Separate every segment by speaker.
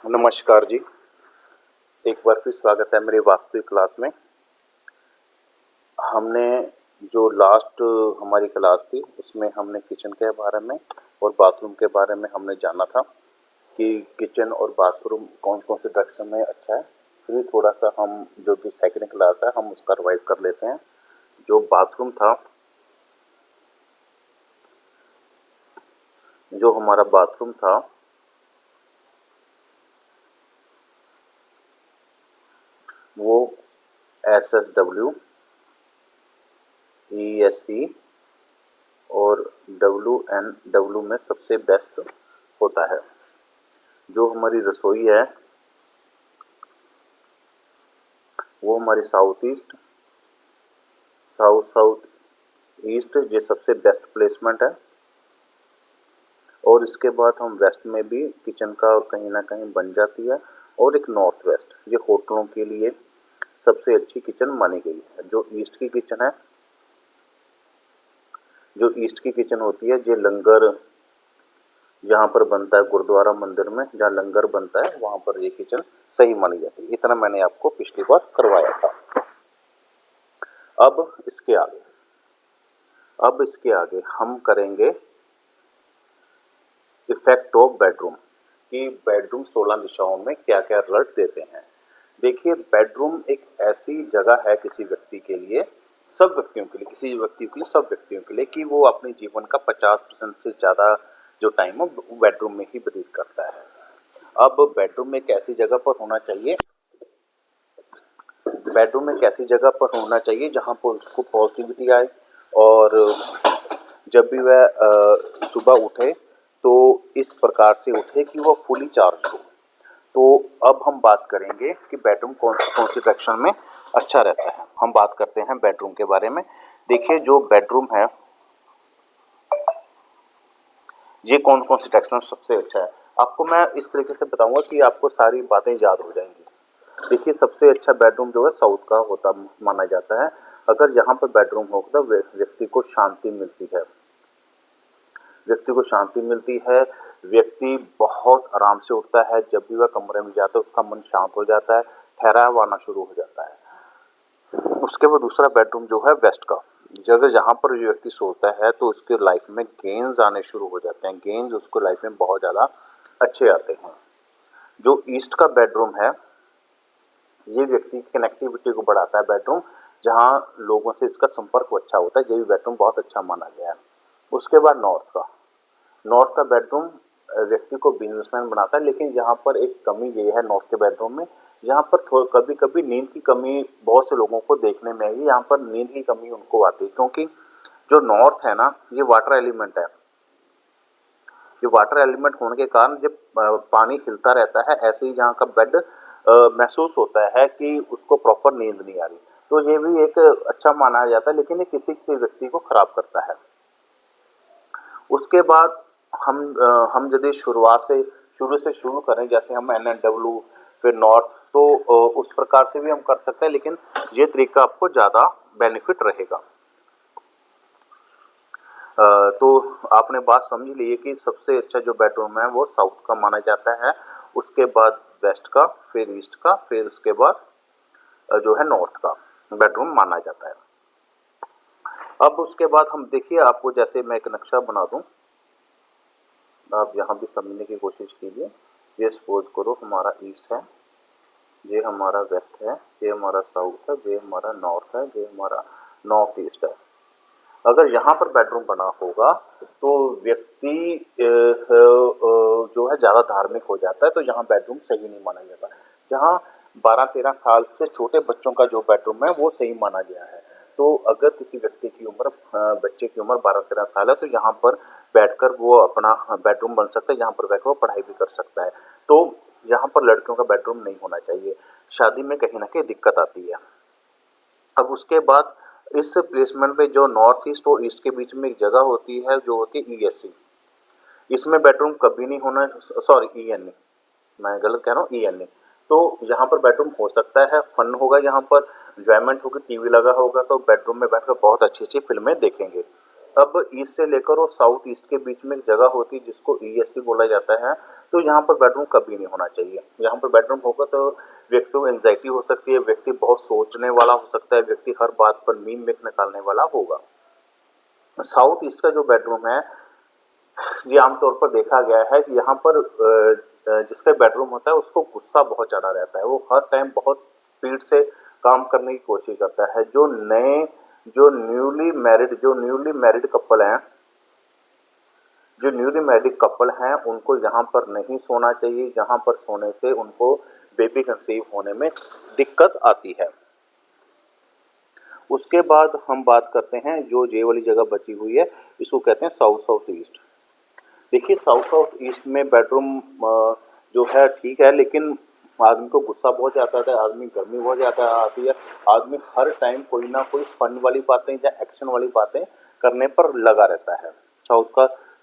Speaker 1: नमस्कार जी। एक बार फिर स्वागत है मेरी वास्तविक क्लास में। हमने जो लास्ट हमारी क्लास थी उसमें हमने किचन के बारे में और बाथरूम के बारे में हमने जाना था कि किचन और बाथरूम कौन कौन से डायरेक्शन में अच्छा है। फिर थोड़ा सा हम जो भी सेकंड क्लास है हम उसका रिवाइज कर लेते हैं। जो बाथरूम था, जो हमारा बाथरूम था वो SSW, ESC और WNW में सबसे बेस्ट होता है। जो हमारी रसोई है वो हमारी साउथ ईस्ट, साउथ ईस्ट ये सबसे बेस्ट प्लेसमेंट है। और इसके बाद हम वेस्ट में भी किचन का कहीं ना कहीं बन जाती है। और एक नॉर्थ वेस्ट, ये होटलों के लिए सबसे अच्छी किचन मानी गई है। जो ईस्ट की किचन है, जो ईस्ट की किचन होती है, ये लंगर जहाँ पर बनता है गुरुद्वारा मंदिर में, जहाँ लंगर बनता है वहाँ पर ये किचन सही मानी जाती है। इतना मैंने आपको पिछली बार करवाया था। अब इसके आगे हम करेंगे इफेक्ट ऑफ बेडरूम, कि बेडरूम 16 दिशाओं में क्या क्या रिजल्ट देते हैं। देखिए, बेडरूम एक ऐसी जगह है किसी व्यक्ति के लिए, सब व्यक्तियों के लिए, किसी व्यक्ति के लिए, सब व्यक्तियों के लिए, कि वो अपने जीवन का 50% से ज़्यादा जो टाइम है वो बेडरूम में ही व्यतीत करता है। अब बेडरूम में एक ऐसी जगह पर होना चाहिए, बेडरूम में एक ऐसी जगह पर होना चाहिए जहाँ पर उसको पॉजिटिविटी आए, और जब भी वह सुबह उठे तो इस प्रकार से उठे कि वह फुली चार्ज हो। तो अब हम बात करेंगे कि बेडरूम कौन सी डायरेक्शन में अच्छा रहता है। हम बात करते हैं बेडरूम के बारे में। देखिए, जो बेडरूम है ये कौन कौन सी डायरेक्शन सबसे अच्छा है, आपको मैं इस तरीके से बताऊंगा कि आपको सारी बातें याद हो जाएंगी। देखिए, सबसे अच्छा बेडरूम जो है साउथ का होता माना जाता है। अगर यहाँ पर बेडरूम होगा तो व्यक्ति को शांति मिलती है, व्यक्ति को शांति मिलती है, व्यक्ति बहुत आराम से उठता है। जब भी वह कमरे में जाता है उसका मन शांत हो जाता है, ठहराव आना शुरू हो जाता है। उसके बाद दूसरा बेडरूम जो है वेस्ट का, जगह जहाँ पर व्यक्ति सोता है तो उसके लाइफ में गेन्स आने शुरू हो जाते हैं, गेन्स उसको लाइफ में बहुत ज़्यादा अच्छे आते हैं। जो ईस्ट का बेडरूम है ये व्यक्ति की कनेक्टिविटी को बढ़ाता है बेडरूम, जहाँ लोगों से इसका संपर्क अच्छा होता है, ये भी बेडरूम बहुत अच्छा माना गया है। उसके बाद नॉर्थ का बेडरूम व्यक्ति को बिजनेसमैन बनाता है, लेकिन यहाँ पर एक कमी ये है नॉर्थ के बेडरूम में, यहाँ पर कभी कभी नींद की कमी बहुत से लोगों को देखने में आई। यहाँ पर नींद की कमी उनको आती है क्योंकि जो नॉर्थ है ना ये वाटर एलिमेंट है। ये वाटर एलिमेंट होने के कारण जब पानी हिलता रहता है ऐसे ही यहाँ का बेड महसूस होता है कि उसको प्रॉपर नींद नहीं आ रही। तो ये भी एक अच्छा माना जाता है, लेकिन ये किसी किसी व्यक्ति को खराब करता है। उसके बाद हम यदि शुरू से शुरू करें, जैसे हम NNW फिर नॉर्थ, तो उस प्रकार से भी हम कर सकते हैं, लेकिन ये तरीका आपको ज़्यादा बेनिफिट रहेगा। तो आपने बात समझ ली है कि सबसे अच्छा जो बेडरूम है वो साउथ का माना जाता है, उसके बाद वेस्ट का, फिर ईस्ट का, फिर उसके बाद जो है नॉर्थ का बेडरूम माना जाता है। अब उसके बाद हम देखिए, आपको जैसे मैं एक नक्शा बना दूं, आप यहाँ भी समझने की कोशिश कीजिए। ये सपोज करो हमारा ईस्ट है, ये हमारा वेस्ट है, ये हमारा साउथ है, ये हमारा नॉर्थ है, ये हमारा नॉर्थ ईस्ट है। अगर यहाँ पर बेडरूम बना होगा तो व्यक्ति जो है ज़्यादा धार्मिक हो जाता है, तो यहाँ बेडरूम सही नहीं माना जाता। जहाँ 12-13 साल से छोटे बच्चों का जो बेडरूम है वो सही माना गया है। तो अगर किसी व्यक्ति की उम्र, बच्चे की उम्र 12-13 साल है, तो यहाँ पर बैठकर वो अपना बेडरूम बन सकता है, यहाँ पर बैठकर वो पढ़ाई भी कर सकता है। तो यहाँ पर लड़कियों का बेडरूम नहीं होना चाहिए, शादी में कहीं ना कहीं दिक्कत आती है। अब उसके बाद इस प्लेसमेंट में जो नॉर्थ ईस्ट और ईस्ट के बीच में एक जगह होती है जो होती है ESC, इसमें बेडरूम कभी नहीं होना, सॉरी ENA, मैं गलत कह रहा हूँ, ENA। तो यहाँ पर बेडरूम हो सकता है, फन होगा, यहाँ पर एंजॉयमेंट होगी, टीवी लगा होगा, तो बेडरूम में बैठकर बहुत अच्छी अच्छी फिल्में देखेंगे। अब ईस्ट से लेकर और साउथ ईस्ट के बीच में एक जगह होती है जिसको ESC बोला जाता है, तो यहाँ पर बेडरूम कभी नहीं होना चाहिए। यहाँ पर बेडरूम होगा तो व्यक्ति को एंजाइटी हो सकती है, व्यक्ति बहुत सोचने वाला हो सकता है, व्यक्ति हर बात पर मीन मेक निकालने वाला होगा। साउथ ईस्ट का जो बेडरूम है, ये आमतौर पर देखा गया है कि यहाँ पर जिसका बेडरूम होता है उसको गुस्सा बहुत ज़्यादा रहता है, वो हर टाइम बहुत स्पीड से काम करने की कोशिश करता है। जो न्यूली मैरिड कपल हैं, जो न्यूली मैरिड कपल हैं, उनको यहाँ पर नहीं सोना चाहिए, जहाँ पर सोने से उनको बेबी कंसीव होने में दिक्कत आती है। उसके बाद हम बात करते हैं जो ये वाली जगह बची हुई है, इसको कहते हैं साउथ साउथ ईस्ट। देखिए साउथ साउथ ईस्ट में बेडरूम जो है ठीक है, लेकिन आदमी को गुस्सा बहुत ज़्यादा आता है, आदमी गर्मी बहुत ज़्यादा आती है, आदमी हर टाइम कोई ना कोई फन वाली बातें या एक्शन वाली बातें करने पर लगा रहता है।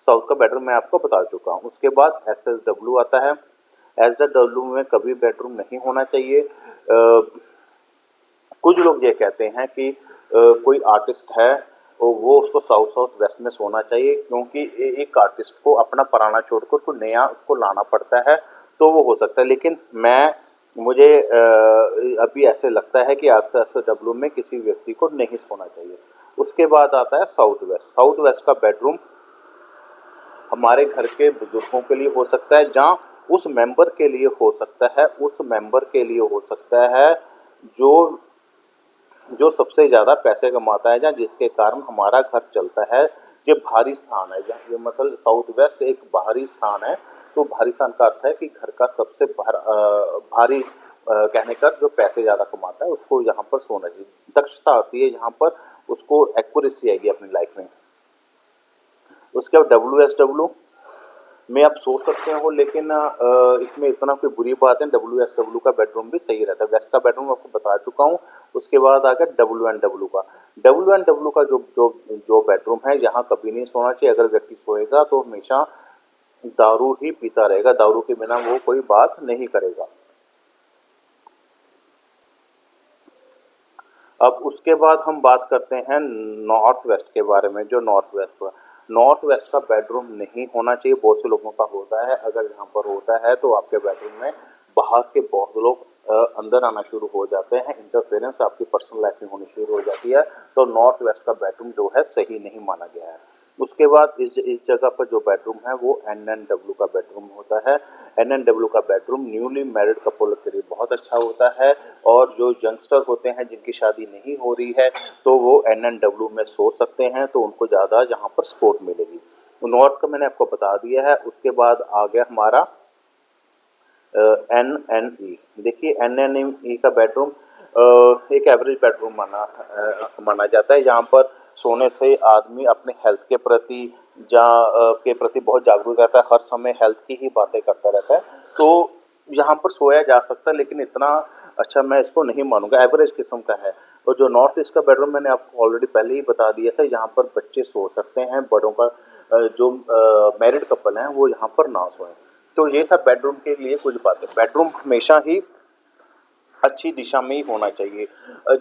Speaker 1: साउथ का बेडरूम मैं आपको बता चुका हूँ। उसके बाद SSW आता है। SSW में कभी बेडरूम नहीं होना चाहिए। कुछ लोग ये कहते हैं कि कोई आर्टिस्ट है और वो उसको साउथ साउथ वेस्ट में सोना चाहिए, क्योंकि एक आर्टिस्ट को अपना पुराना छोड़कर कोई नया उसको लाना पड़ता है, तो वो हो सकता है। लेकिन मुझे अभी ऐसे लगता है कि SSW में किसी व्यक्ति को नहीं सोना चाहिए। उसके बाद आता है साउथ वेस्ट। साउथ वेस्ट का बेडरूम हमारे घर के बुजुर्गों के लिए हो सकता है, जहाँ उस मेंबर के लिए हो सकता है, उस मेंबर के लिए हो सकता है जो सबसे ज़्यादा पैसे कमाता है, या जिसके कारण हमारा घर चलता है। ये भारी स्थान है, ये मतलब साउथ वेस्ट एक भारी स्थान है। तो भारी स्थान का अर्थ है कि घर का सबसे भारी कहने का जो पैसे ज़्यादा कमाता है उसको यहाँ पर सोना चाहिए। दक्षता आती है यहाँ पर, उसको एक्यूरेसी आएगी अपनी लाइफ में। उसके बाद WSW में आप सोच सकते हो, लेकिन इसमें इतना कोई बुरी बात है, WSW का बेडरूम भी सही रहता है। वेस्ट का बेडरूम आपको बता चुका हूँ। उसके बाद आ गया WNW का। WNW का जो बेडरूम है, यहाँ कभी नहीं सोना चाहिए। अगर व्यक्ति सोएगा तो हमेशा दारू ही पीता रहेगा, दारू के बिना वो कोई बात नहीं करेगा। अब उसके बाद हम बात करते हैं नॉर्थ वेस्ट के बारे में। जो नॉर्थ वेस्ट का बेडरूम नहीं होना चाहिए। बहुत से लोगों का होता है, अगर यहाँ पर होता है तो आपके बेडरूम में बाहर के बहुत लोग अंदर आना शुरू हो जाते हैं, इंटरफेरेंस आपकी पर्सनल लाइफ में होनी शुरू हो जाती है। तो नॉर्थ वेस्ट का बेडरूम जो है सही नहीं माना गया है। उसके बाद इस जगह पर जो बेडरूम है वो NNW का बेडरूम होता है। NNW का बेडरूम न्यूली मैरिड कपल के लिए बहुत अच्छा होता है, और जो यंगस्टर होते हैं जिनकी शादी नहीं हो रही है तो वो NNW में सो सकते हैं, तो उनको ज़्यादा यहाँ पर सपोर्ट मिलेगी। नॉर्थ का मैंने आपको बता दिया है। उसके बाद आ गया हमारा NNE। देखिए NNE का बेडरूम एक एवरेज बेडरूम माना जाता है। यहाँ पर सोने से आदमी अपने हेल्थ के प्रति बहुत जागरूक रहता है, हर समय हेल्थ की ही बातें करता रहता है। तो यहाँ पर सोया जा सकता है, लेकिन इतना अच्छा मैं इसको नहीं मानूंगा, एवरेज किस्म का है। और जो नॉर्थ ईस्ट का बेडरूम मैंने आपको ऑलरेडी पहले ही बता दिया था, यहाँ पर बच्चे सो सकते हैं, बड़ों का जो मैरिड कपल हैं वो यहाँ पर ना सोएं। तो ये था बेडरूम के लिए कुछ बातें। बेडरूम हमेशा ही अच्छी दिशा में ही होना चाहिए।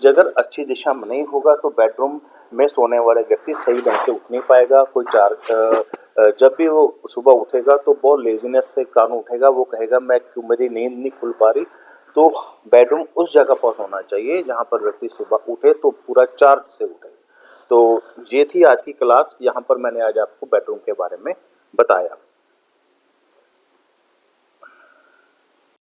Speaker 1: अगर अच्छी दिशा में नहीं होगा तो बेडरूम में सोने वाले व्यक्ति सही ढंग से उठ नहीं पाएगा। जब भी वो सुबह उठेगा तो बहुत लेजीनेस से कारण उठेगा, वो कहेगा मेरी नींद नहीं खुल पा रही। तो बेडरूम उस जगह पर होना चाहिए जहाँ पर व्यक्ति सुबह उठे तो पूरा चार्ज से उठे। तो ये थी आज की क्लास, यहाँ पर मैंने आज आपको बेडरूम के बारे में बताया।